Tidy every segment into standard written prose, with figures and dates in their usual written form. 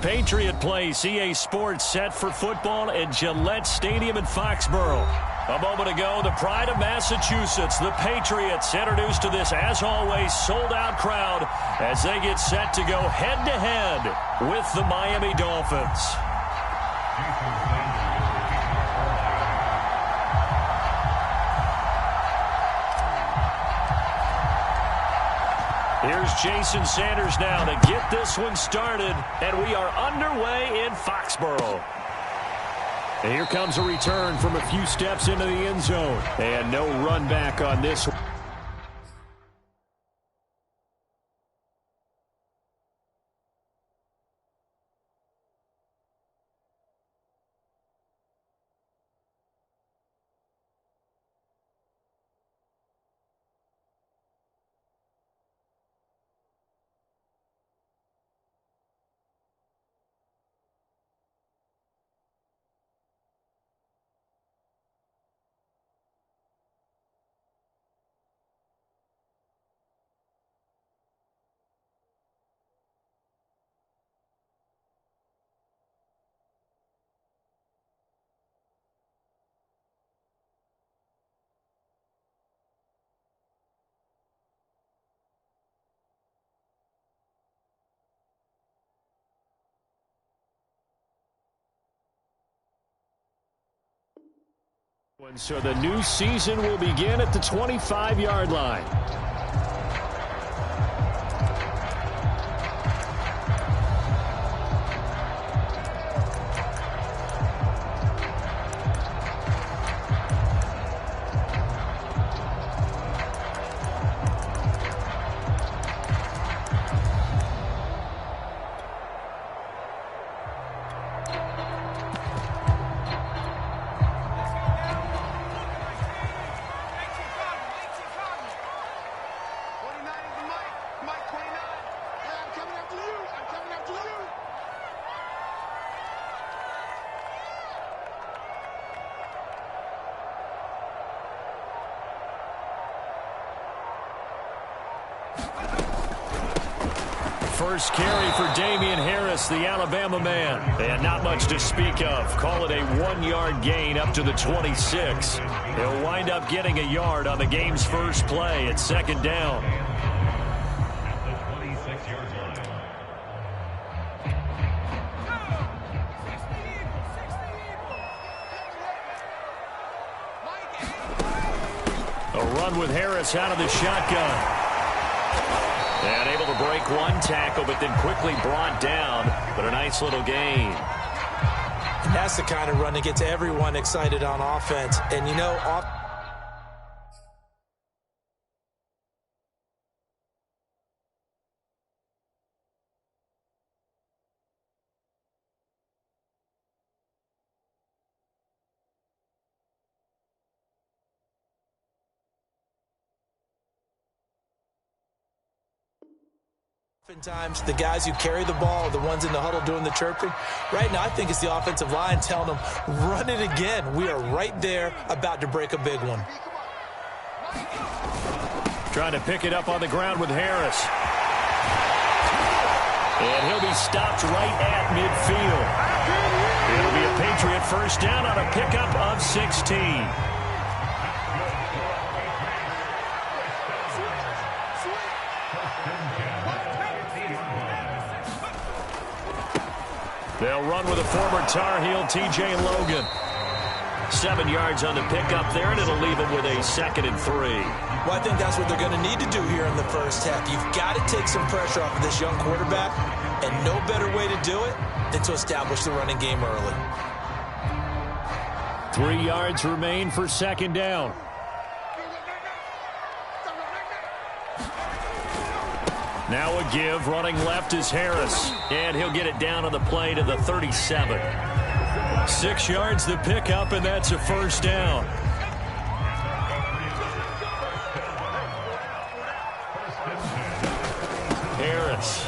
Patriot place. EA Sports set for football at Gillette Stadium in Foxborough. A moment ago, the pride of Massachusetts, the Patriots, introduced to this, as always, sold-out crowd as they get set to go head-to-head with the Miami Dolphins. Here's Jason Sanders now to get this one started, and we are underway in Foxborough. And here comes a return from a few steps into the end zone, and no run back on this one. So the new season will begin at the 25-yard line. First carry for Damian Harris, the Alabama man. And not much to speak of. Call it a 1-yard gain up to the 26. He'll wind up getting a yard on the game's first play at second down. A run with Harris out of the shotgun. And able to break one tackle, but then quickly brought down. But a nice little gain. And that's the kind of run that gets everyone excited on offense. And, you know, oftentimes, the guys who carry the ball are the ones in the huddle doing the chirping. Right now, I think it's the offensive line telling them, run it again. We are right there about to break a big one. Trying to pick it up on the ground with Harris. And he'll be stopped right at midfield. It'll be a Patriot first down on a pickup of 16. They'll run with a former Tar Heel, T.J. Logan. 7 yards on the pickup there, and it'll leave them with a 2nd and 3. Well, I think that's what they're going to need to do here in the first half. You've got to take some pressure off of this young quarterback, and no better way to do it than to establish the running game early. 3 yards remain for second down. Now a give, running left is Harris, and he'll get it down on the play to the 37. 6 yards the pickup, and that's a first down. Harris.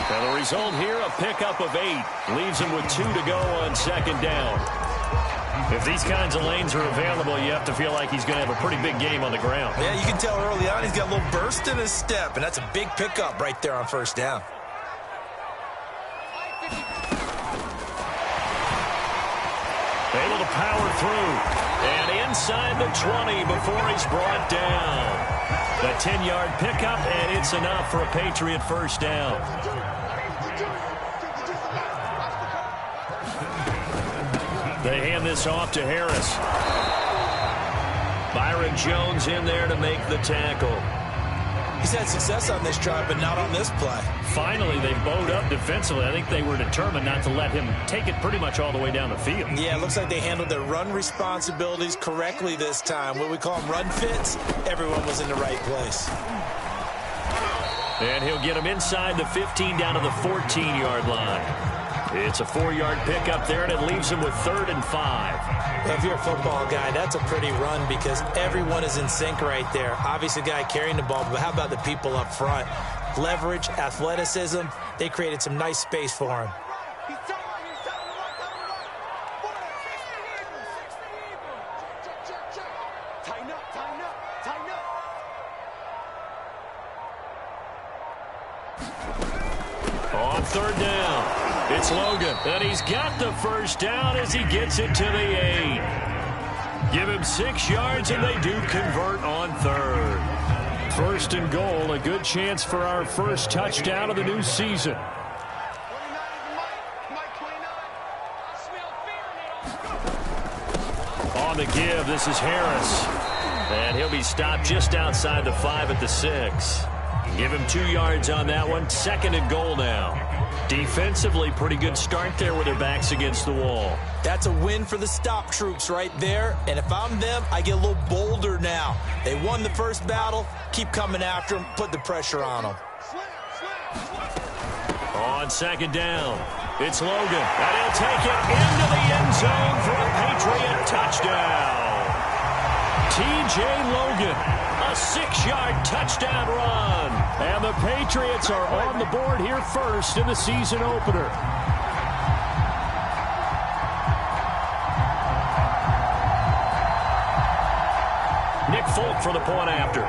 Now the result here, a pickup of 8. Leaves him with 2 to go on second down. If these kinds of lanes are available, you have to feel like he's going to have a pretty big game on the ground. Yeah, you can tell early on he's got a little burst in his step, and that's a big pickup right there on first down. Able to power through. And inside the 20 before he's brought down. The 10-yard pickup, and it's enough for a Patriot first down. They hand this off to Harris. Byron Jones in there to make the tackle. He's had success on this drive, but not on this play. Finally, they bowed up defensively. I think they were determined not to let him take it pretty much all the way down the field. Yeah, it looks like they handled their run responsibilities correctly this time. What we call them run fits, everyone was in the right place. And he'll get him inside the 15 down to the 14-yard line. It's a 4-yard pickup there, and it leaves him with 3rd and 5. If you're a football guy, that's a pretty run because everyone is in sync right there. Obviously, the guy carrying the ball, but how about the people up front? Leverage, athleticism, they created some nice space for him. On 3rd down. It's Logan, and he's got the first down as he gets it to the 8. Give him 6 yards, and they do convert on 3rd. 1st and goal, a good chance for our first touchdown of the new season. On the give, this is Harris. And he'll be stopped just outside the 5 at the 6. Give him 2 yards on that one. 2nd and goal now. Defensively, pretty good start there with their backs against the wall. That's a win for the stop troops right there. And if I'm them, I get a little bolder now. They won the first battle. Keep coming after them. Put the pressure on them. On 2nd down, it's Logan. And he'll take it into the end zone for a Patriot touchdown. T.J. Logan, a 6-yard touchdown run. And the Patriots are on the board here first in the season opener. Nick Folk for the point after.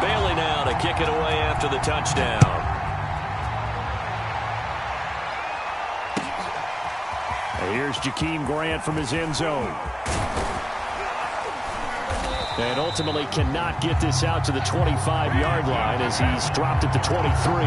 Bailey now to kick it away after the touchdown. Here's Jakeem Grant from his end zone. And ultimately cannot get this out to the 25-yard line as he's dropped at the 23.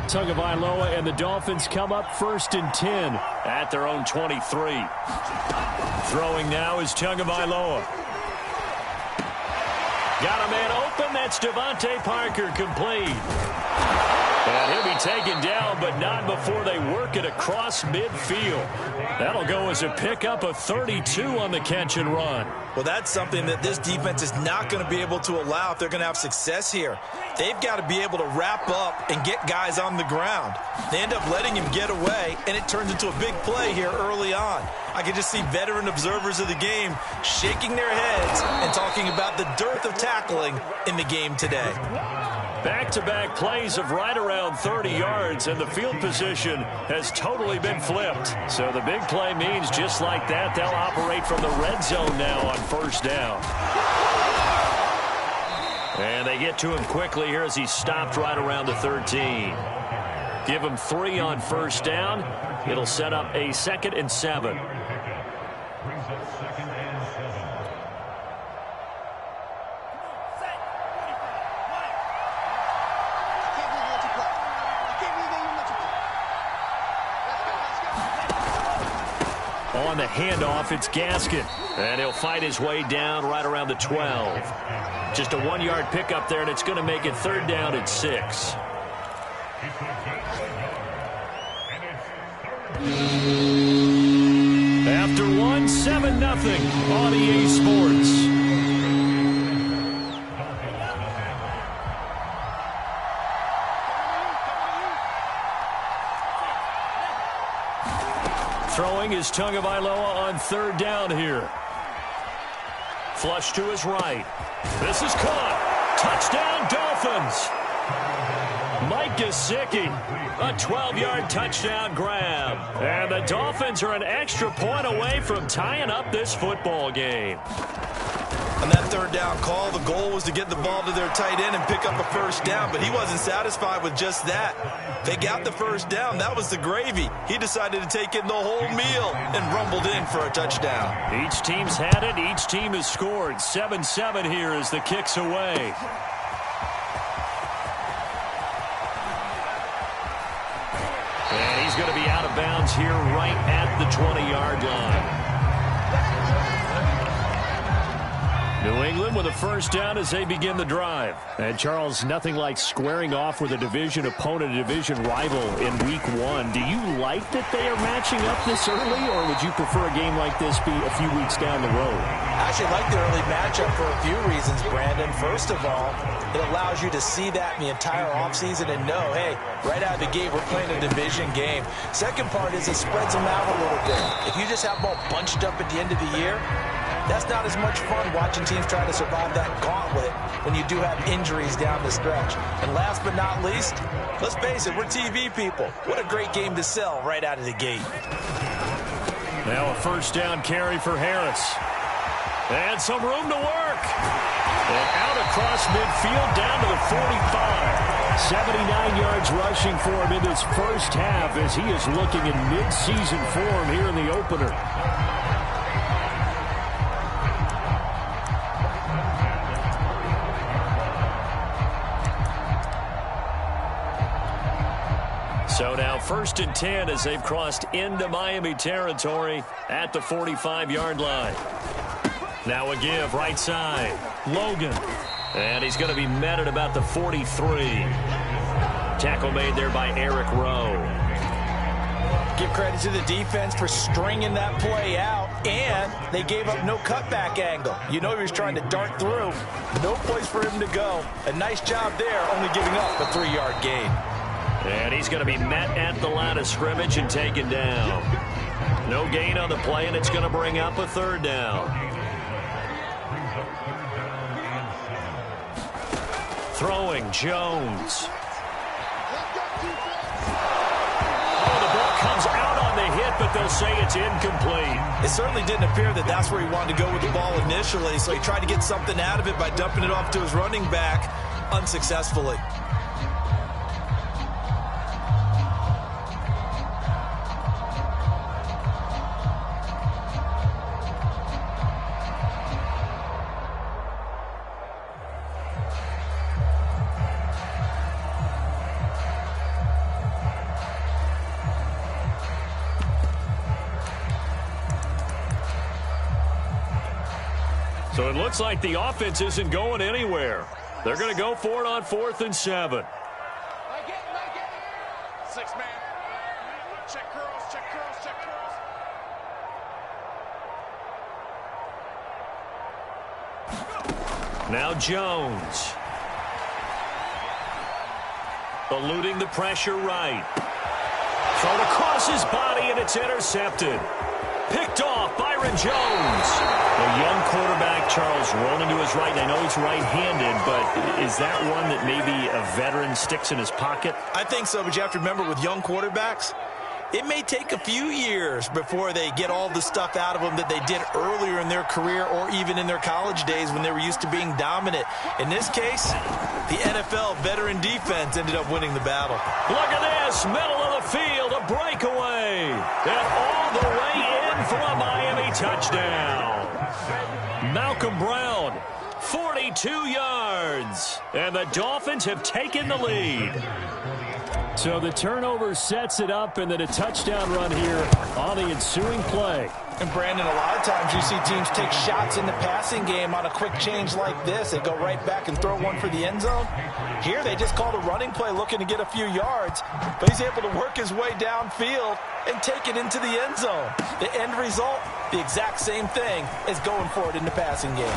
Tagovailoa and the Dolphins come up 1st and 10 at their own 23. Throwing now is Tagovailoa. Got a man open. That's Devontae Parker, complete. And he'll be taken down, but not before they work it across midfield. That'll go as a pickup of 32 on the catch and run. Well, that's something that this defense is not going to be able to allow if they're going to have success here. They've got to be able to wrap up and get guys on the ground. They end up letting him get away, and it turns into a big play here early on. I can just see veteran observers of the game shaking their heads and talking about the dearth of tackling in the game today. Back-to-back plays of right around 30 yards, and the field position has totally been flipped. So the big play means just like that, they'll operate from the red zone now on 1st down. And they get to him quickly here as he's stopped right around the 13. Give him 3 on 1st down. It'll set up a 2nd and 7. On the handoff, it's Gaskin. And he'll fight his way down right around the 12. Just a 1-yard pickup there, and it's going to make it 3rd down and 6. After 1 7-0 on EA Sports. Throwing is Tagovailoa on third down here. Flush to his right. This is caught. Touchdown, Dolphins. Mike Gesicki, a 12-yard touchdown grab. And the Dolphins are an extra point away from tying up this football game. On that third down call, the goal was to get the ball to their tight end and pick up a first down, but he wasn't satisfied with just that. They got the first down. That was the gravy. He decided to take in the whole meal and rumbled in for a touchdown. Each team's had it. Each team has scored. 7-7 here as the kick's away. And he's going to be out of bounds here right at the 20-yard line. New England with a first down as they begin the drive. And, Charles, nothing like squaring off with a division opponent, a division rival in Week 1. Do you like that they are matching up this early, or would you prefer a game like this be a few weeks down the road? I actually like the early matchup for a few reasons, Brandon. First of all, it allows you to see that in the entire offseason and know, hey, right out of the gate, we're playing a division game. Second part is it spreads them out a little bit. If you just have them all bunched up at the end of the year, that's not as much fun watching teams try to survive that gauntlet when you do have injuries down the stretch. And last but not least, let's face it, we're TV people. What a great game to sell right out of the gate. Now a first down carry for Harris. And some room to work. And out across midfield down to the 45. 79 yards rushing for him in this first half as he is looking in mid-season form here in the opener. So now 1st and 10 as they've crossed into Miami territory at the 45-yard line. Now a give right side. Logan. And he's going to be met at about the 43. Tackle made there by Eric Rowe. Give credit to the defense for stringing that play out, and they gave up no cutback angle. You know he was trying to dart through. No place for him to go. A nice job there, only giving up a 3-yard gain. And he's going to be met at the line of scrimmage and taken down. No gain on the play, and it's going to bring up a third down. Throwing, Jones. Oh, the ball comes out on the hit, but they'll say it's incomplete. It certainly didn't appear that that's where he wanted to go with the ball initially, so he tried to get something out of it by dumping it off to his running back unsuccessfully. So it looks like the offense isn't going anywhere. They're going to go for it on 4th and 7. Six-man. Check curls, check curls, check curls. Now Jones. Eluding the pressure right. Thrown across his body, and it's intercepted. Picked off, Byron Jones. A young quarterback, Charles, rolling to his right. I know he's right-handed, but is that one that maybe a veteran sticks in his pocket? I think so, but you have to remember with young quarterbacks, it may take a few years before they get all the stuff out of them that they did earlier in their career or even in their college days when they were used to being dominant. In this case, the NFL veteran defense ended up winning the battle. Look at this, middle of the field, a breakaway. And all the way in for a Miami touchdown. Malcolm Brown, 42 yards. And the Dolphins have taken the lead. So the turnover sets it up, and then a touchdown run here on the ensuing play. And, Brandon, a lot of times you see teams take shots in the passing game on a quick change like this. They go right back and throw one for the end zone. Here they just called a running play looking to get a few yards, but he's able to work his way downfield and take it into the end zone. The end result, the exact same thing as going for it in the passing game.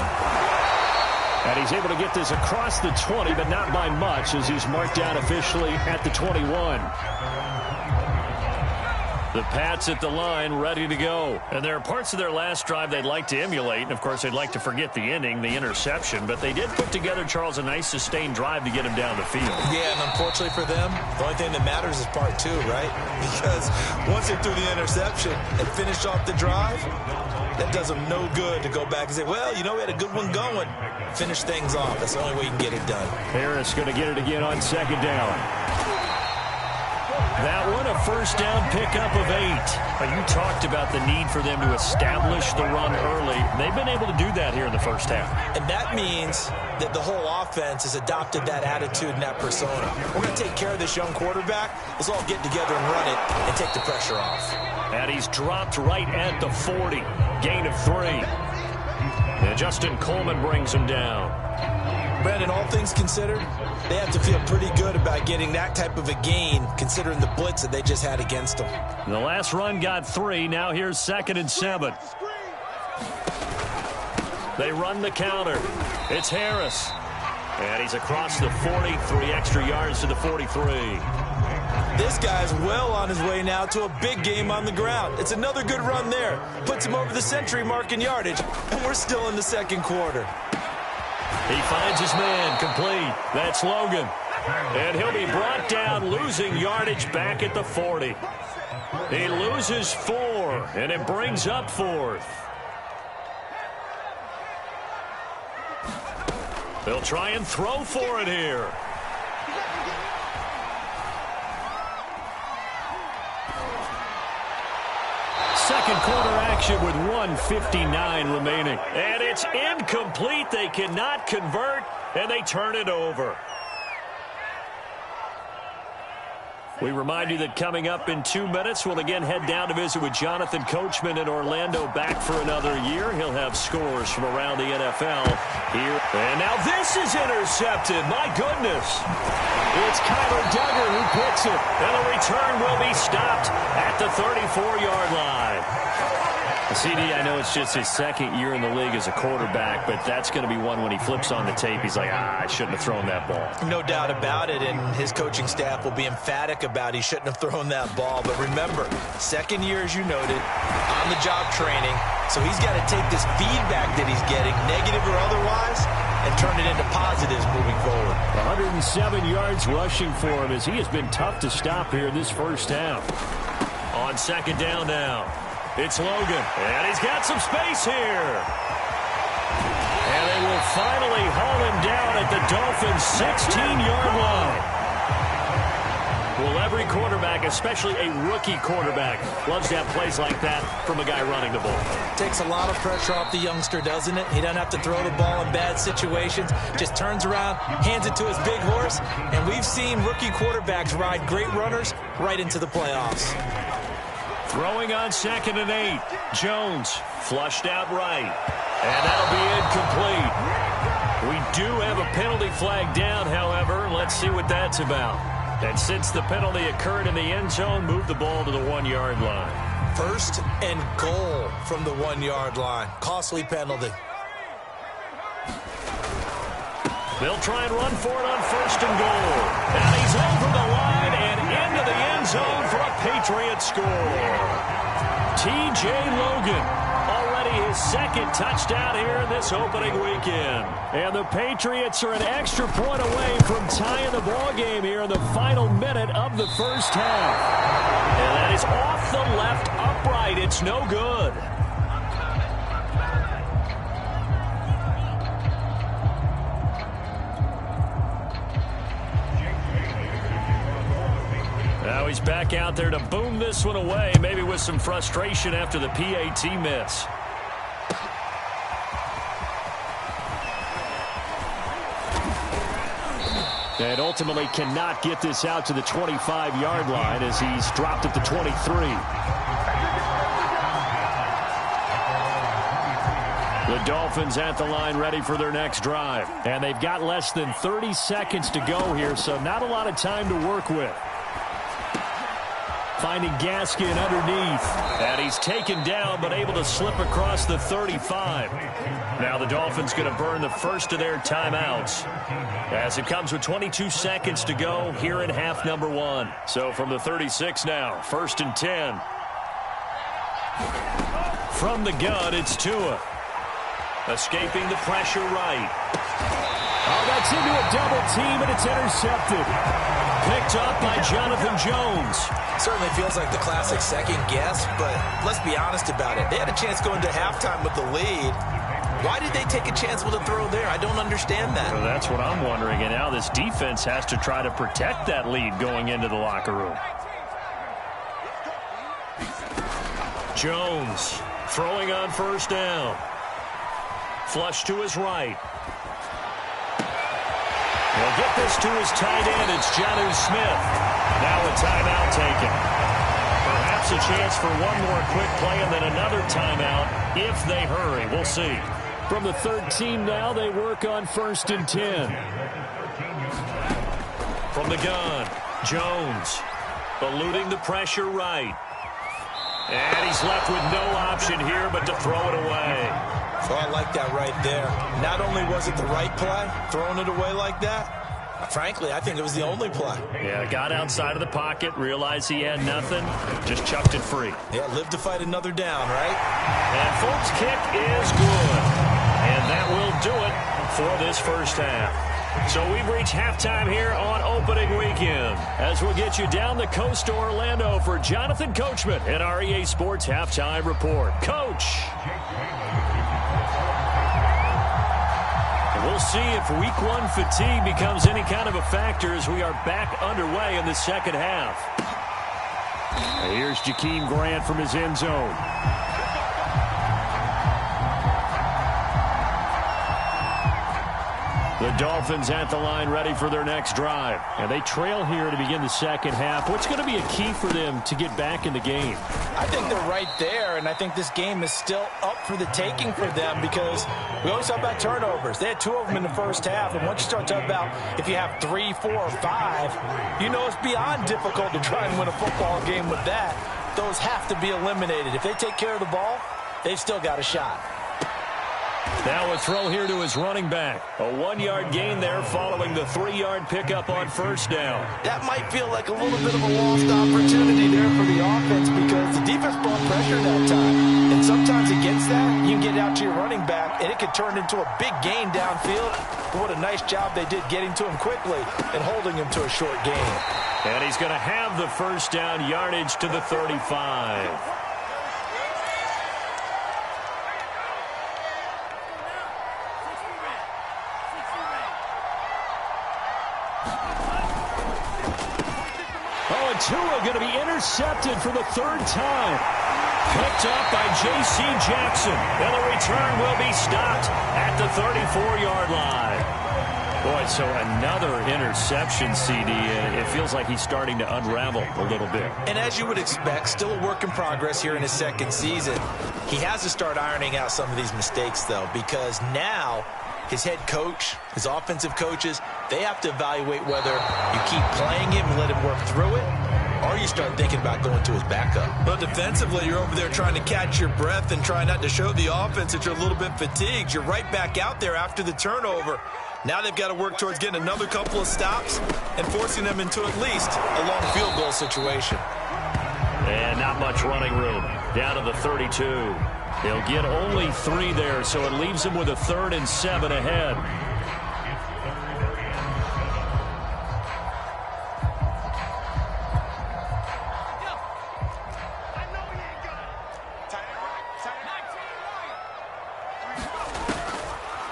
And he's able to get this across the 20, but not by much, as he's marked down officially at the 21. The Pats at the line, ready to go. And there are parts of their last drive they'd like to emulate. And, of course, they'd like to forget the ending, the interception. But they did put together, Charles, a nice sustained drive to get him down the field. Yeah, and unfortunately for them, the only thing that matters is part 2, right? Because once they threw the interception and finished off the drive, that does them no good to go back and say, well, you know, we had a good one going. Finish things off. That's the only way you can get it done. Harris going to get it again on second down. That one, a first down pickup of 8. You talked about the need for them to establish the run early. They've been able to do that here in the first half. And that means that the whole offense has adopted that attitude and that persona. We're going to take care of this young quarterback. Let's all get together and run it and take the pressure off. And he's dropped right at the 40. Gain of 3. And Justin Coleman brings him down. Brandon, all things considered, they have to feel pretty good about getting that type of a gain, considering the blitz that they just had against them. The last run got 3. Now here's 2nd and 7. They run the counter. It's Harris. And he's across the 40, 3 extra yards to the 43. This guy's well on his way now to a big game on the ground. It's another good run there. Puts him over the century mark in yardage, and we're still in the second quarter. He finds his man, complete. That's Logan. And he'll be brought down, losing yardage back at the 40. He loses 4, and it brings up 4th. They'll try and throw for it here. Second quarter action with 1:59 remaining. And it's incomplete. They cannot convert, and they turn it over. We remind you that coming up in 2 minutes, we'll again head down to visit with Jonathan Coachman in Orlando, back for another year. He'll have scores from around the NFL here. And now this is intercepted. My goodness. It's Kyler Duggar who picks it. And the return will be stopped at the 34-yard line. CD, I know it's just his second year in the league as a quarterback, but that's going to be one when he flips on the tape. He's like, I shouldn't have thrown that ball. No doubt about it, and his coaching staff will be emphatic about he shouldn't have thrown that ball. But remember, second year, as you noted, on-the-job training, so he's got to take this feedback that he's getting, negative or otherwise, and turn it into positives moving forward. 107 yards rushing for him as he has been tough to stop here this first half. On second down now. It's Logan, and he's got some space here. And they will finally haul him down at the Dolphins' 16-yard line. Well, every quarterback, especially a rookie quarterback, loves to have plays like that from a guy running the ball. Takes a lot of pressure off the youngster, doesn't it? He doesn't have to throw the ball in bad situations. Just turns around, hands it to his big horse, and we've seen rookie quarterbacks ride great runners right into the playoffs. Throwing on 2nd and 8. Jones flushed out right. And that'll be incomplete. We do have a penalty flag down, however. Let's see what that's about. And since the penalty occurred in the end zone, move the ball to the 1-yard line. 1st and goal from the 1-yard line. Costly penalty. They'll try and run for it on 1st and goal. And he's over the line and into the end zone for a Patriots score. T.J. Logan, already his 2nd touchdown here in this opening weekend. And the Patriots are an extra point away from tying the ball game here in the final minute of the first half. And that is off the left upright. It's no good. Now he's back out there to boom this one away, maybe with some frustration after the PAT miss. And ultimately cannot get this out to the 25-yard line as he's dropped at the 23. The Dolphins at the line ready for their next drive. And they've got less than 30 seconds to go here, so not a lot of time to work with. Finding Gaskin underneath. And he's taken down, but able to slip across the 35. Now the Dolphins going to burn the first of their timeouts, as it comes with 22 seconds to go here in half number 1. So from the 36 now, 1st and 10. From the gun, it's Tua. Escaping the pressure right. Oh, that's into a double team, and it's intercepted. Picked up by Jonathan Jones. Certainly feels like the classic second guess, but let's be honest about it. They had a chance going to halftime with the lead. Why did they take a chance with a throw there? I don't understand that. Well, that's what I'm wondering, and now this defense has to try to protect that lead going into the locker room. Jones throwing on 1st down. Flush to his right. He'll get this to his tight end. It's Jonnu Smith. Now a timeout taken. Perhaps a chance for one more quick play and then another timeout if they hurry. We'll see. From the 13 now, they work on 1st and 10. From the gun, Jones eluding the pressure right. And he's left with no option here but to throw it away. So I like that right there. Not only was it the right play, throwing it away like that, frankly, I think it was the only play. Yeah, got outside of the pocket, realized he had nothing, just chucked it free. Yeah, live to fight another down, right? And Folks' kick is good. And that will do it for this first half. So we've reached halftime here on opening weekend, as we'll get you down the coast to Orlando for Jonathan Coachman in our EA Sports Halftime Report. Coach! We'll see if week 1 fatigue becomes any kind of a factor as we are back underway in the second half. Here's Jakeem Grant from his end zone. The Dolphins at the line ready for their next drive. And they trail here to begin the second half. What's going to be a key for them to get back in the game? I think they're right there, and I think this game is still up for the taking for them because we always talk about turnovers. They had 2 of them in the first half, and once you start talking about if you have 3, 4, or 5, you know it's beyond difficult to try and win a football game with that. Those have to be eliminated. If they take care of the ball, they've still got a shot. Now a throw here to his running back. A 1-yard gain there following the 3-yard pickup on 1st down. That might feel like a little bit of a lost opportunity there for the offense because the defense brought pressure that time. And sometimes against that, you can get out to your running back, and it could turn into a big gain downfield. But what a nice job they did getting to him quickly and holding him to a short gain. And he's going to have the 1st down yardage to the 35. Tua going to be intercepted for the 3rd time. Picked up by J.C. Jackson. And the return will be stopped at the 34-yard line. Boy, so another interception, CD. It feels like he's starting to unravel a little bit. And as you would expect, still a work in progress here in his 2nd season. He has to start ironing out some of these mistakes, though, because now his head coach, his offensive coaches, they have to evaluate whether you keep playing him and let him work through it, or you start thinking about going to his backup. But defensively, you're over there trying to catch your breath and try not to show the offense that you're a little bit fatigued. You're right back out there after the turnover. Now they've got to work towards getting another couple of stops and forcing them into at least a long field goal situation. And not much running room. Down to the 32. They'll get only 3 there, so it leaves them with a 3rd and 7 ahead.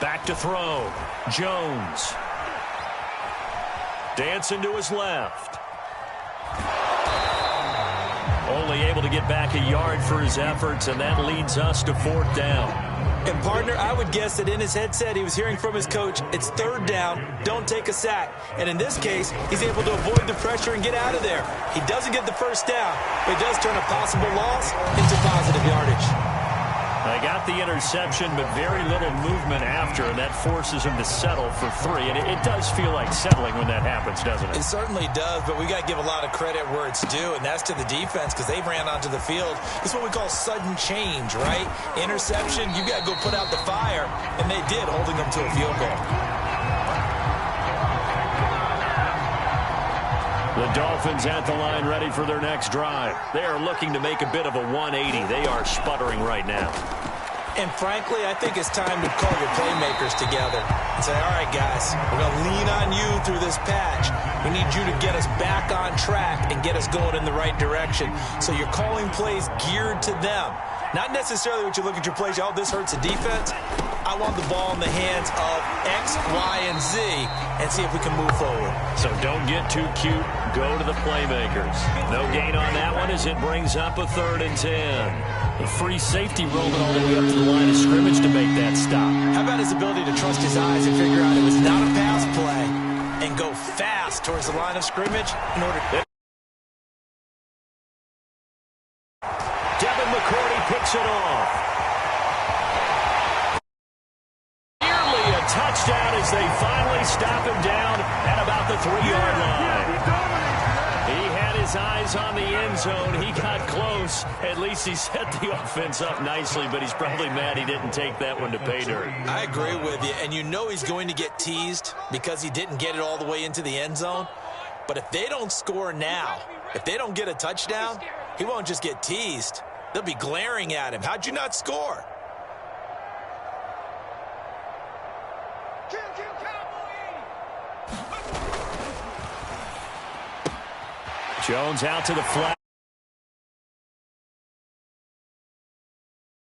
Back to throw. Jones. Dancing to his left. Only able to get back a yard for his efforts, and that leads us to 4th down. And, partner, I would guess that in his headset he was hearing from his coach, it's 3rd down, don't take a sack. And in this case, he's able to avoid the pressure and get out of there. He doesn't get the 1st down, but he does turn a possible loss into positive yardage. They got the interception, but very little movement after, and that forces them to settle for 3. And it does feel like settling when that happens, doesn't it? It certainly does, but we got to give a lot of credit where it's due, and that's to the defense because they ran onto the field. It's what we call sudden change, right? Interception, you got to go put out the fire, and they did, holding them to a field goal. The Dolphins at the line ready for their next drive. They are looking to make a bit of a 180. They are sputtering right now. And frankly, I think it's time to call your playmakers together and say, all right, guys, we're going to lean on you through this patch. We need you to get us back on track and get us going in the right direction. So you're calling plays geared to them. Not necessarily what you look at your plays, oh, this hurts the defense. I want the ball in the hands of X, Y, and Z and see if we can move forward. So don't get too cute. Go to the playmakers. No gain on that one as it brings up a 3rd and 10. The free safety rolling all the way up to the line of scrimmage to make that stop. How about his ability to trust his eyes and figure out it was not a pass play and go fast towards the line of scrimmage in order to... Devin McCourty picks it off. Nearly a touchdown as they finally stop him down at about the 3-yard line. He had his eyes on the end zone. He got close. At least he set the offense up nicely, but he's probably mad he didn't take that one to pay dirt. I agree with you, and you know he's going to get teased because he didn't get it all the way into the end zone. But if they don't score now, if they don't get a touchdown, he won't just get teased. They'll be glaring at him. How'd you not score? Jones out to the flat.